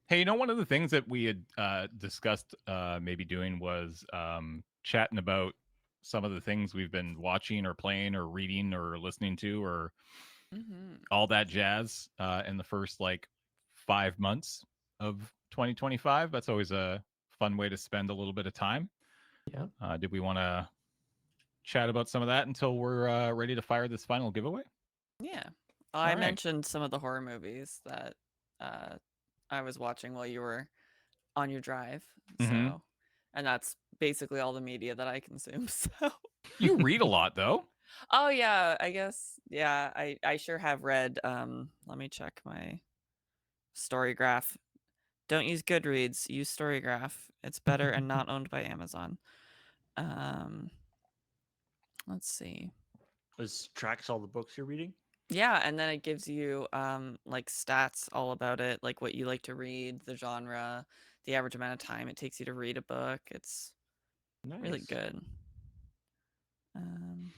Hey, one of the things that we had discussed maybe doing was chatting about some of the things we've been watching or playing or reading or listening to or all that jazz in the first 5 months of 2025. That's always a fun way to spend a little bit of time. Yeah. Did we want to chat about some of that until we're ready to fire this final giveaway? Yeah. All I right. mentioned some of the horror movies that uh, I was watching while you were on your drive. Mm-hmm. So, and that's basically all the media that I consume. So, You read a lot, though. oh yeah, I guess yeah, I sure have read. Let me check my Storygraph. Don't use Goodreads. Use Storygraph. It's better and not owned by Amazon. Um, let's see. This tracks all the books you're reading. Yeah, and then it gives you like stats all about it, like what you like to read, the genre, the average amount of time it takes you to read a book. It's really Nice. good. Um,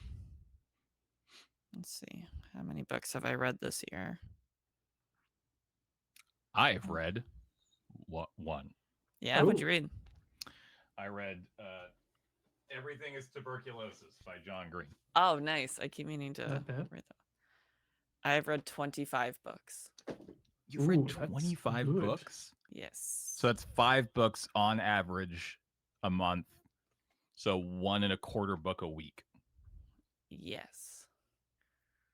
let's see. How many books have I read this year? I've read one. Yeah, what'd you read? I read Everything is Tuberculosis by John Green. Oh, nice. I keep meaning to Not bad. read that. I have read 25 books. You've read 25 books? Yes. So that's 5 books on average a month. So 1.25 book a week. Yes.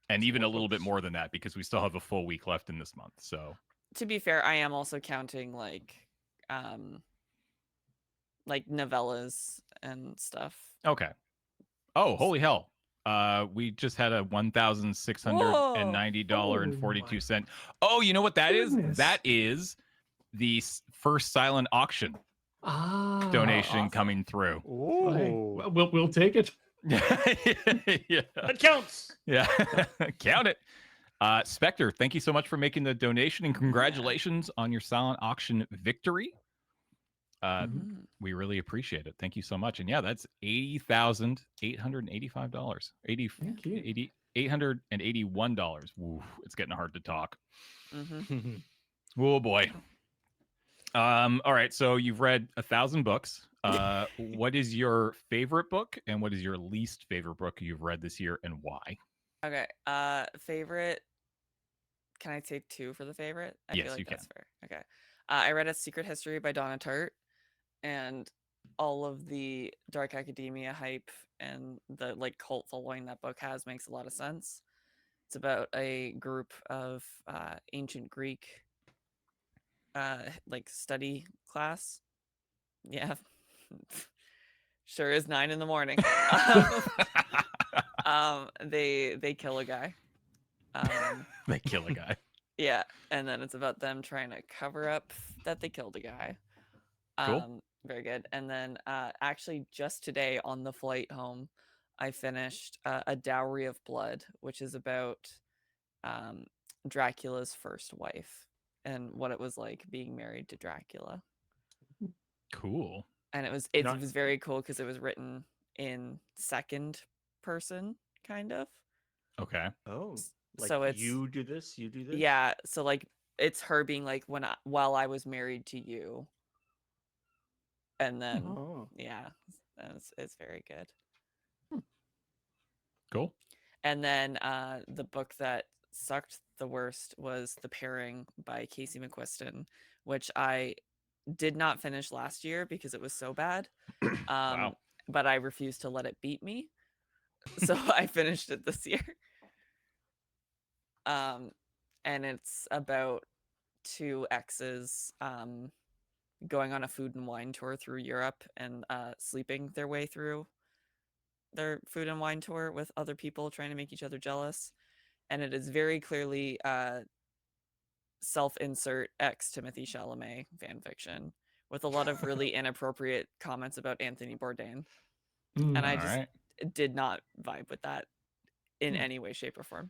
And even a little bit more than that because we still have a full week left in this month. So to be fair, I am also counting like novellas and stuff. okay. Oh, holy hell. We just had a $1,690.42. Oh, you know what that is? That is the first silent auction donation awesome. coming through. Oh, We'll take it. Yeah. that counts. Yeah. Count it. Spectre, thank you so much for making the donation and congratulations on your silent auction victory. We really appreciate it. Thank you so much. And yeah, that's $80,885. $881. Ooh, it's getting hard to talk. Oh boy. All right. So you've read 1,000 books. What is your favorite book and what is your least favorite book you've read this year and why? Okay. Favorite. Can I take 2 for the favorite? I yes, feel like you that's can. fair. Okay. I read A Secret History by Donna Tartt, and all of the dark academia hype and the cult following that book has makes a lot of sense. It's about a group of ancient Greek study class. Yeah. Sure is 9 in the morning. They kill a guy. They kill a guy. Yeah, and then it's about them trying to cover up that they killed a guy. Cool. Very good. And then actually just today on the flight home, I finished A Dowry of Blood, which is about Dracula's first wife and what it was like being married to Dracula. Cool. And it was very cool because it was written in second person, kind of. Okay. Oh, so it's you do this, you do this. Yeah, so it's her being like while I was married to you, and then yeah, it's very good. Cool. And then the book that sucked the worst was The Pairing by Casey McQuiston, which I did not finish last year because it was so bad. Wow. But I refused to let it beat me, so I finished it this year. And it's about 2 exes going on a food and wine tour through Europe and sleeping their way through their food and wine tour with other people trying to make each other jealous. And it is very clearly self-insert ex Timothy Chalamet fan fiction with a lot of really inappropriate comments about Anthony Bourdain. And I just did not vibe with that in any way, shape, or form.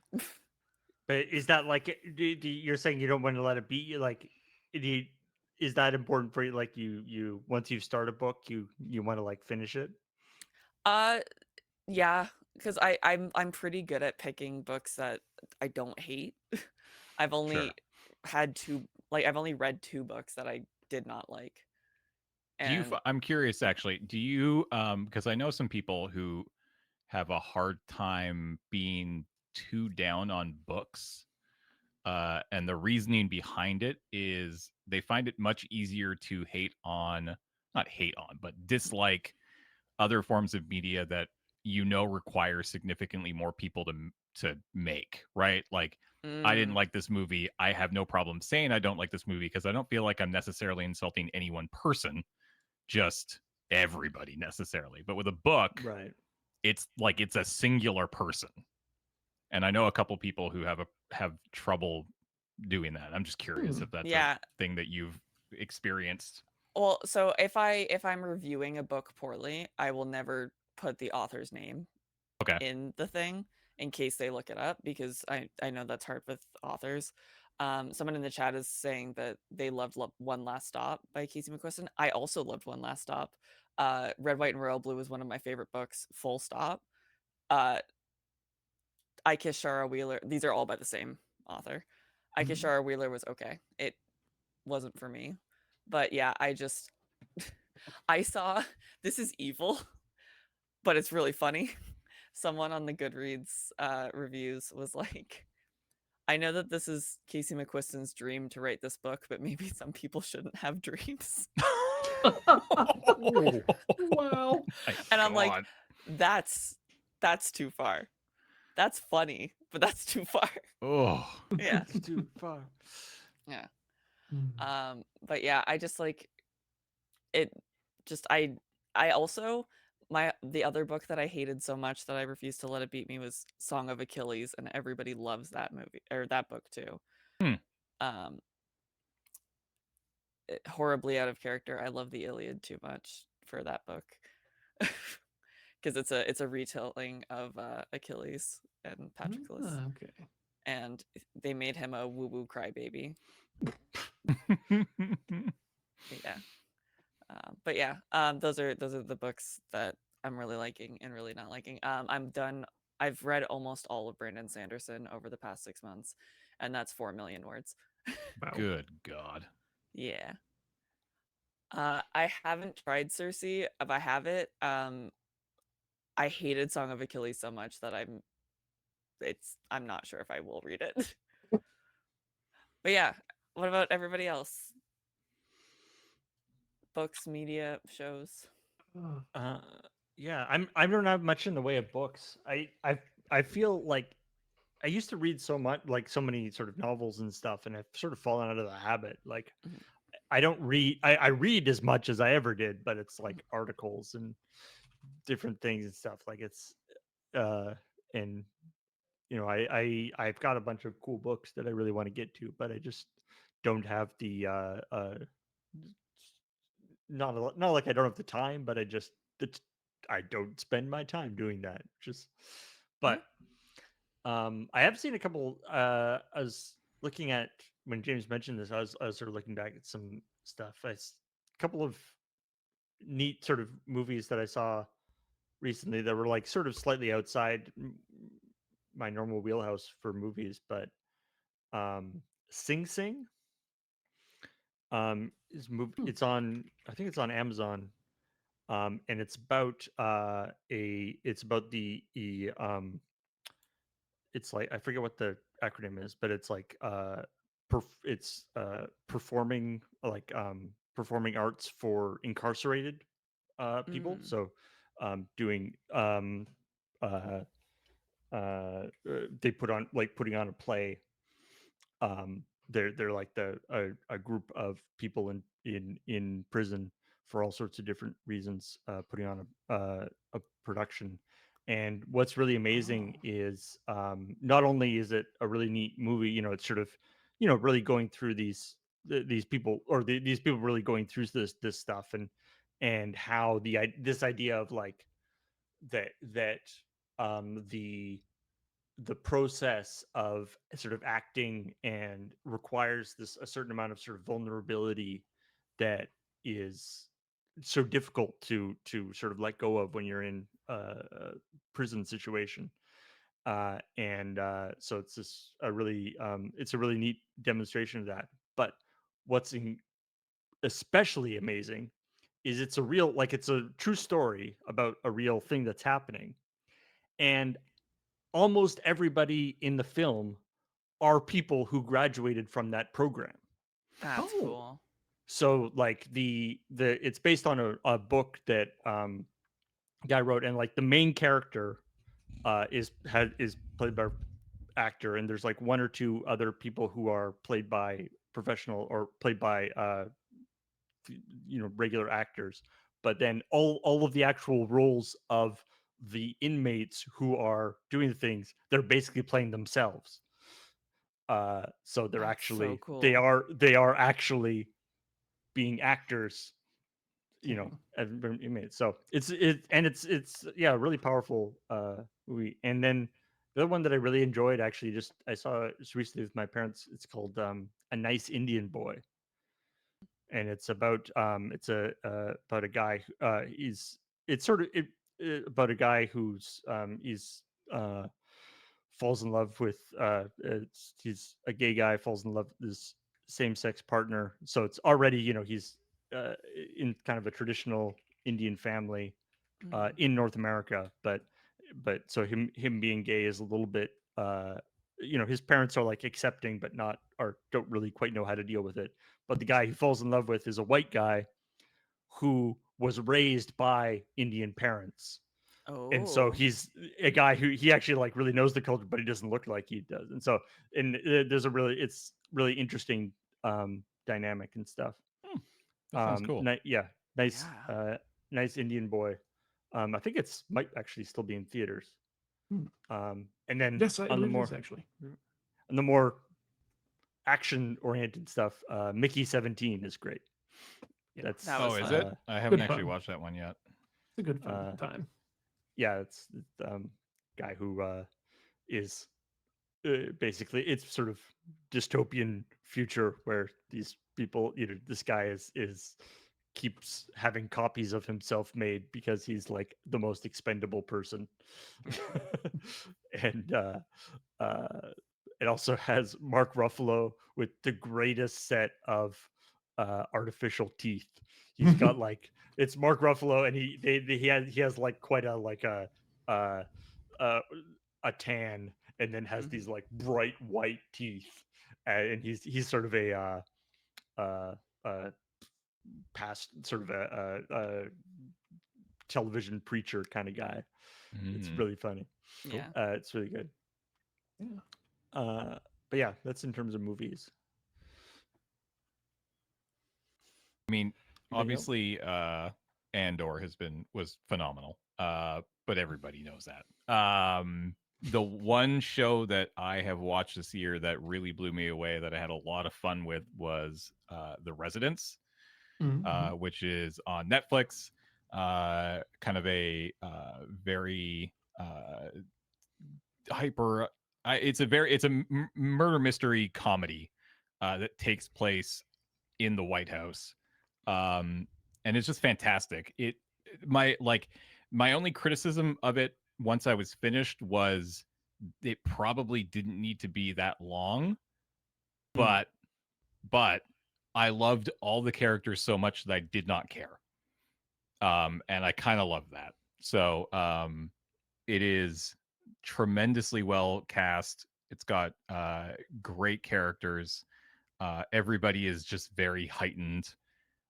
But is that you're saying you don't want to let it beat you? Is that important for you? Like you once you start a book, you want to finish it? Yeah, because I'm pretty good at picking books that I don't hate. I've only had 2 like I've only read 2 books that I did not like. Do you? And I'm curious, actually. Do you? Because I know some people who have a hard time being too down on books. And the reasoning behind it is they find it much easier to hate on, not hate on, but dislike other forms of media that require significantly more people to make, right? Like, I didn't mm, like this movie. I have no problem saying I don't like this movie because I don't feel like I'm necessarily insulting any one person, just everybody necessarily. But with a book, Right. it's like it's a singular person. And I know a couple people who have trouble doing that. I'm just curious if that's a yeah. thing that you've experienced. Well, so if I'm reviewing a book poorly, I will never put the author's name Okay. in the thing in case they look it up, because I know that's hard with authors. Someone in the chat is saying that they loved One Last Stop by Casey McQuiston. I also loved One Last Stop. Red, White, and Royal Blue is one of my favorite books. Full stop. Uh, I Kiss Shara Wheeler. These are all by the same author. I Kiss Shara Wheeler was okay. It wasn't for me, but yeah, I just I saw this is evil, but it's really funny. Someone on the Goodreads reviews was like, I know that this is Casey McQuiston's dream to write this book, but maybe some people shouldn't have dreams. Wow. My And I'm like, God. that's too far. That's funny, but that's too far. Oh. Yeah. It's too far. Yeah. Mm. But yeah, I just like it just I also the other book that I hated so much that I refused to let it beat me was Song of Achilles, and everybody loves that movie or that book too. Hmm. Um Horribly out of character. I love the Iliad too much for that book. Because it's a retelling of Achilles and Patroclus, Okay. and they made him a woo woo crybaby. Yeah, but yeah, those are the books that I'm really liking and really not liking. I'm done. I've read almost all of Brandon Sanderson over the past 6 months, and that's 4 million words. Wow. Good God. Yeah. I haven't tried Cersei. If I have it, I hated Song of Achilles so much that I'm not sure if I will read it. But yeah, what about everybody else? Books, media, shows. Oh, Uh, yeah, I don't have much in the way of books. I feel like I used to read so much, like so many sort of novels and stuff, and I've sort of fallen out of the habit. Like Mhm. I don't read. I read as much as I ever did, but it's like articles and different things and stuff. Like it's uh and I've got a bunch of cool books that I really want to get to, but I just don't have the not like I don't have the time, but it's I don't spend my time doing that. Just Mhm. but I have seen a couple I was looking at when James mentioned this, I was sort of looking back at some stuff. A couple of neat sort of movies that I saw recently that were like sort of slightly outside my normal wheelhouse for movies, but Sing Sing hmm. it's on, I think it's on Amazon, and it's about it's like, I forget what the acronym is, but it's like it's performing, like performing arts for incarcerated people. Mm. So doing uh, they put on, like putting on a play. They're like a group of people in prison for all sorts of different reasons, putting on a production. And what's really amazing Oh. is, not only is it a really neat movie, it's sort of, really going through these people, or these people really going through this stuff, and how this idea of like that the process of sort of acting and requires this a certain amount of sort of vulnerability that is so difficult to sort of let go of when you're in a prison situation. And so it's a really neat demonstration of that. But what's especially amazing is it's a true story about a real thing that's happening, and almost everybody in the film are people who graduated from that program. That's Oh. cool. So like the it's based on a book that guy wrote, and like the main character is played by actor, and there's like one or two other people who are played by professional or played by regular actors, but then all of the actual roles of the inmates who are doing the things, they're basically playing themselves. So they're That's so actually cool. they are actually being actors, Mhm. as inmates. So it's yeah, a really powerful movie. And then the other one that I really enjoyed, actually, just I saw it just recently with my parents. It's called A Nice Indian Boy, and it's about about a guy it's sort of about a guy who's he's falls in love with he's a gay guy, falls in love with his same-sex partner. So it's already, he's uh, in kind of a traditional Indian family Mhm. in North America, but so him being gay is a little bit his parents are like accepting, but not, or don't really quite know how to deal with it. But the guy he falls in love with is a white guy who was raised by Indian parents, and so Oh, he's a guy who he actually like really knows the culture, but he doesn't look like he does. And so, there's it's really interesting dynamic and stuff. That sounds cool. Yeah, nice, yeah. nice Indian Boy. I think it's might actually still be in theaters. Hmm. And then Yes, I on the believe it more is actually. on the more action oriented stuff, Mickey 17 is great. Yeah. That's That Oh, was is fun. it? I haven't Good actually fun. watched that one yet. It's a good fun uh, time. yeah, it's guy who is basically, it's sort of dystopian future where these people, this guy is keeps having copies of himself made because he's like the most expendable person. And uh it also has Mark Ruffalo with the greatest set of artificial teeth. He's got like, it's Mark Ruffalo, and he has like quite a like uh uh a tan, and then has these Mhm. like bright white teeth. And he's sort of a uh uh past sort of a television preacher kind of guy. It's Mm. really funny. Cool. Yeah. It's really good. Yeah. But yeah, that's in terms of movies. I mean, Anybody else? obviously, Andor was phenomenal. But everybody knows that. The one show that I have watched this year that really blew me away, that I had a lot of fun with, was The Residents, Mhm. which is on Netflix. Kind of a very hyper. It's a murder mystery comedy that takes place in the White House, um, and it's just fantastic. My like my only criticism of it once I was finished was it probably didn't need to be that long, Mm. but I loved all the characters so much that I did not care, and I kind of love that. So it is tremendously well cast. It's got great characters. Everybody is just very heightened.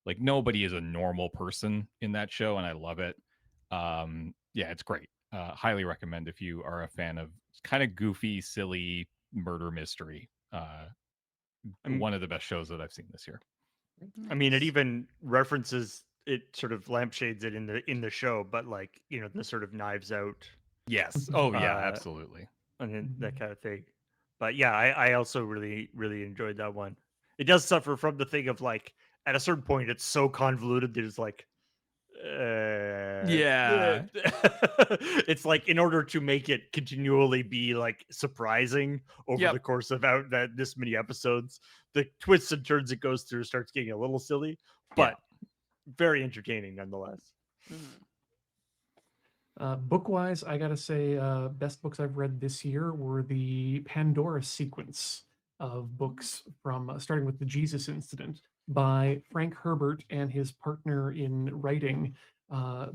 Like, nobody is a normal person in that show, and I love it. Yeah, it's great. Highly recommend if you are a fan of kind of goofy, silly murder mystery. I'm, One of the best shows that I've seen this year. I mean, it Nice. even references it, sort of lampshades it in the show, but like, the sort of Knives Out Yes. Oh yeah, uh absolutely. and then that Mhm. kind of thing. But yeah, I also really really enjoyed that one. It does suffer from the thing of like, at a certain point it's so convoluted, there's like Yeah. it's like, in order to make it continually be like surprising over Yep. the course of out that this many episodes, the twists and turns it goes through starts getting a little silly, Yeah. but very entertaining nonetheless. Mhm. Book-wise, I gotta say, best books I've read this year were the Pandora sequence of books from starting with the Jesus Incident by Frank Herbert and his partner in writing,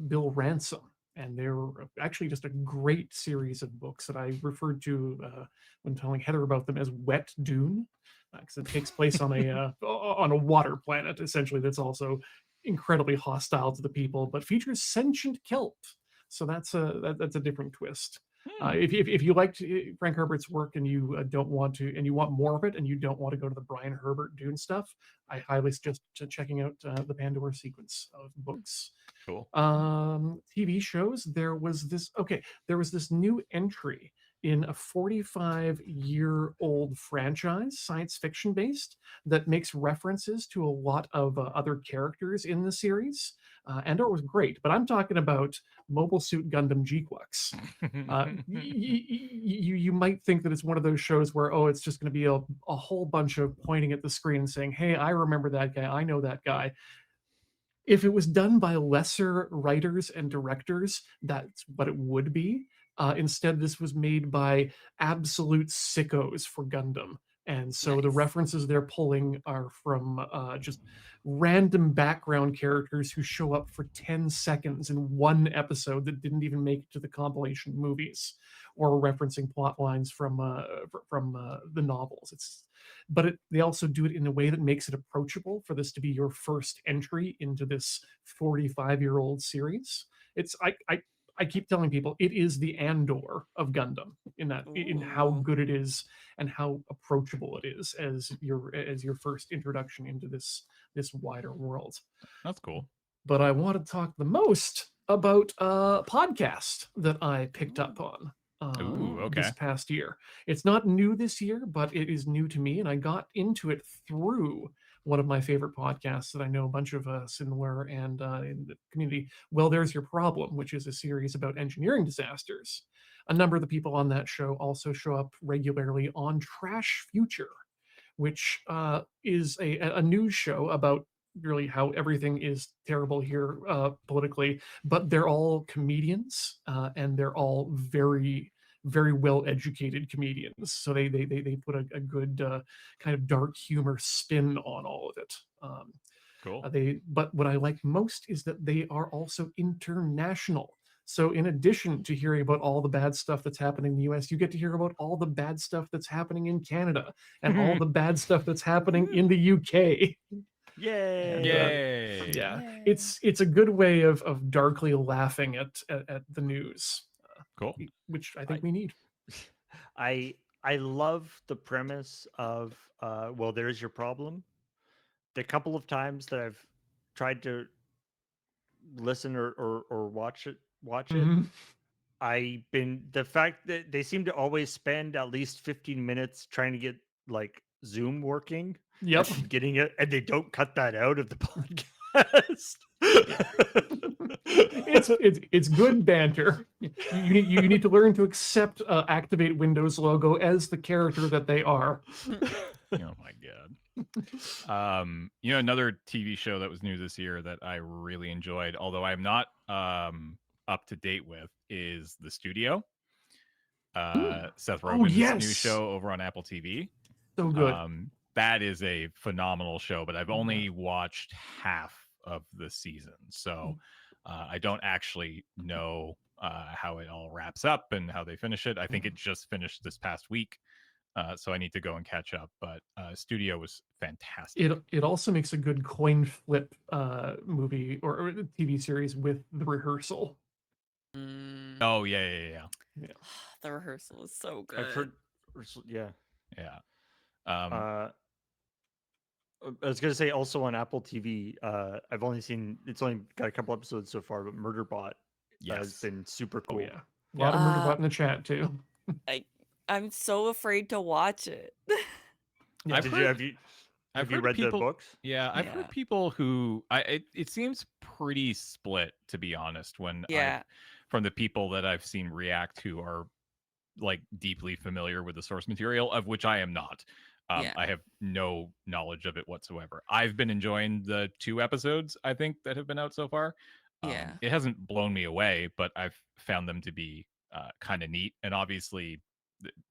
Bill Ransom. And they're actually just a great series of books that I referred to when telling Heather about them as Wet Dune, because it takes place on a water planet essentially that's also incredibly hostile to the people, but features sentient kelp. So that's a different twist. If you liked Frank Herbert's work and you don't want to, and you want more of it, and you don't want to go to the Brian Herbert Dune stuff, I highly suggest checking out the Pandora sequence of books. Cool. TV shows. There was this new entry in a 45-year-old franchise, science fiction based, that makes references to a lot of other characters in the series. Andor was great, but I'm talking about Mobile Suit Gundam G-Quux. You might think that it's one of those shows where, it's just going to be a whole bunch of pointing at the screen and saying, hey, I remember that guy, I know that guy. If it was done by lesser writers and directors, that's what it would be. Instead, this was made by absolute sickos for Gundam. And so the Nice. references they're pulling are from just random background characters who show up for 10 seconds in one episode that didn't even make it to the compilation movies, or referencing plot lines from the novels. They also do it in a way that makes it approachable for this to be your first entry into this 45-year-old series. I keep telling people it is the Andor of Gundam in how Ooh. good it is and how approachable it is as your first introduction into this wider world. That's cool. But I want to talk the most about a podcast that I picked up on okay. this past year. It's not new this year, but it is new to me, and I got into it through one of my favorite podcasts that I know a bunch of us in and in the community. Well, There's Your Problem, which is a series about engineering disasters. A number of the people on that show also show up regularly on Trash Future, which is a news show about really how everything is terrible here politically, but they're all comedians and they're all very, very well educated comedians. So they put a good kind of dark humor spin on all of it. Cool. But what I like most is that they are also international. So in addition to hearing about all the bad stuff that's happening in the US, you get to hear about all the bad stuff that's happening in Canada and all the bad stuff that's happening in the UK. Yay! Yay! Yeah, Yay. it's a good way of darkly laughing at the news, Cool. which I think we need. I love the premise of well, there's your problem. The couple of times that I've tried to listen or watch it, Mhm. the fact that they seem to always spend at least 15 minutes trying to get like Zoom working Yep. at the beginning of, and they don't cut that out of the podcast. It's good banter. You need to learn to accept Activate Windows logo as the character that they are. Oh my god. Another TV show that was new this year that I really enjoyed, although I'm not up to date with, is The Studio. Seth Rogen's new yes. show over on Apple TV. So good. That is a phenomenal show, but I've only watched half of the season, so I don't actually know how it all wraps up and how they finish it. I think it just finished this past week, so I need to go and catch up. But Studio was fantastic. It also makes a good coin flip movie or TV series with The Rehearsal. Oh yeah. The Rehearsal is so good. I've heard, yeah. I was gonna say also on Apple TV. I've only seen, it's only got a couple episodes so far, but Murderbot has been super cool. Oh yeah, a lot of Murderbot in the chat too. I'm so afraid to watch it. Yeah. I've heard you read people, the books? Yeah, I've heard people who it seems pretty split, to be honest. From the people that I've seen react who are like deeply familiar with the source material, of which I am not. I have no knowledge of it whatsoever. I've been enjoying the 2 episodes, I think, that have been out so far. It hasn't blown me away, but I've found them to be kind of neat. And obviously,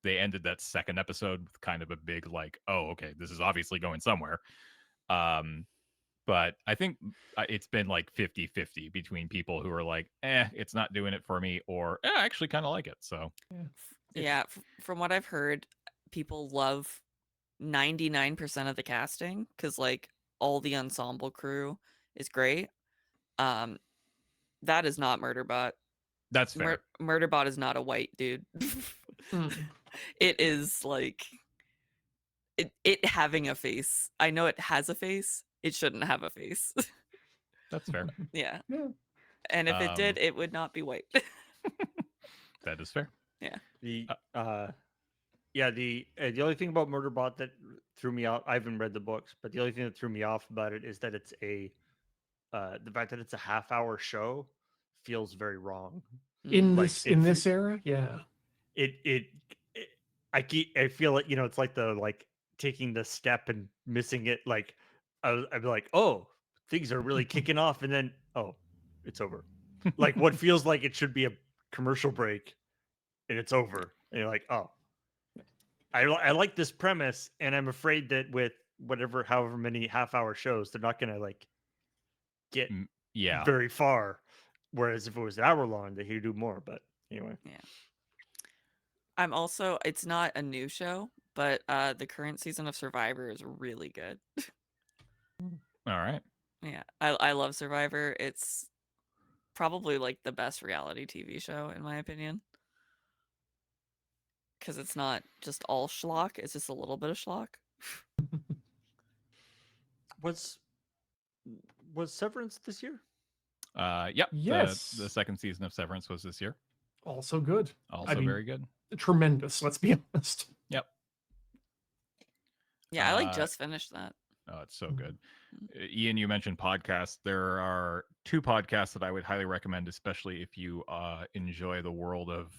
they ended that second episode with kind of a big like, oh, okay, this is obviously going somewhere. But I think it's been like 50-50 between people who are like, it's not doing it for me, or I actually kind of like it. So Yeah, from what I've heard, people love 99% of the casting because like all the ensemble crew is great. That is not Murderbot. that's fair. Murderbot is not a white dude. It is like it having a face. I know it has a face. It shouldn't have a face. That's fair. Yeah. Yeah. And if it did, it would not be white. That is fair. Yeah. The the only thing about Murderbot that threw me out, I haven't read the books, but the only thing that threw me off about it is that it's the fact that it's a half-hour show feels very wrong. In Like, this era, yeah. It I feel like, it's like the like taking the step and missing it. Like I'd be like, oh, things are really kicking off, and then it's over. Like what feels like it should be a commercial break, and it's over, and you're like, oh. I like this premise, and I'm afraid that with however many half-hour shows, they're not gonna like get very far. Whereas if it was an hour long, they could do more. But anyway, yeah. It's not a new show, but the current season of Survivor is really good. All right. Yeah, I love Survivor. It's probably like the best reality TV show in my opinion. Because it's not just all schlock, it's just a little bit of schlock. was Severance this year? Yep. Yes. The second season of Severance was this year. Also good. Also very good. Tremendous, let's be honest. Yep. Yeah, I just finished that. Oh, it's so good. Ian, you mentioned podcasts. There are two podcasts that I would highly recommend, especially if you enjoy the world of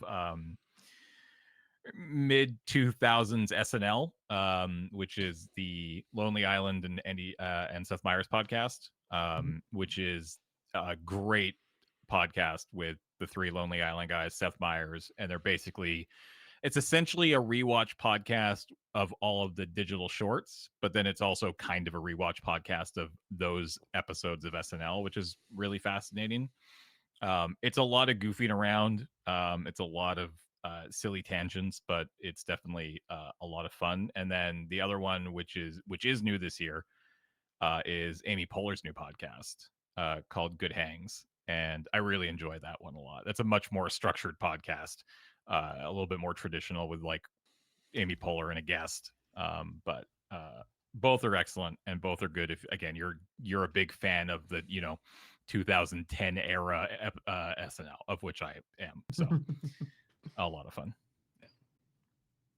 mid 2000s SNL, which is the Lonely Island and Andy and Seth Meyers podcast, which is a great podcast with the three Lonely Island guys, Seth Meyers, and it's essentially a rewatch podcast of all of the digital shorts, but then it's also kind of a rewatch podcast of those episodes of SNL, which is really fascinating. It's a lot of goofing around. It's a lot of silly tangents, but it's definitely a lot of fun. And then the other one, which is new this year, is Amy Poehler's new podcast called Good Hangs, and I really enjoy that one a lot. That's a much more structured podcast, a little bit more traditional with like Amy Poehler and a guest, but both are excellent and both are good if again you're a big fan of the 2010 era SNL, of which I am. So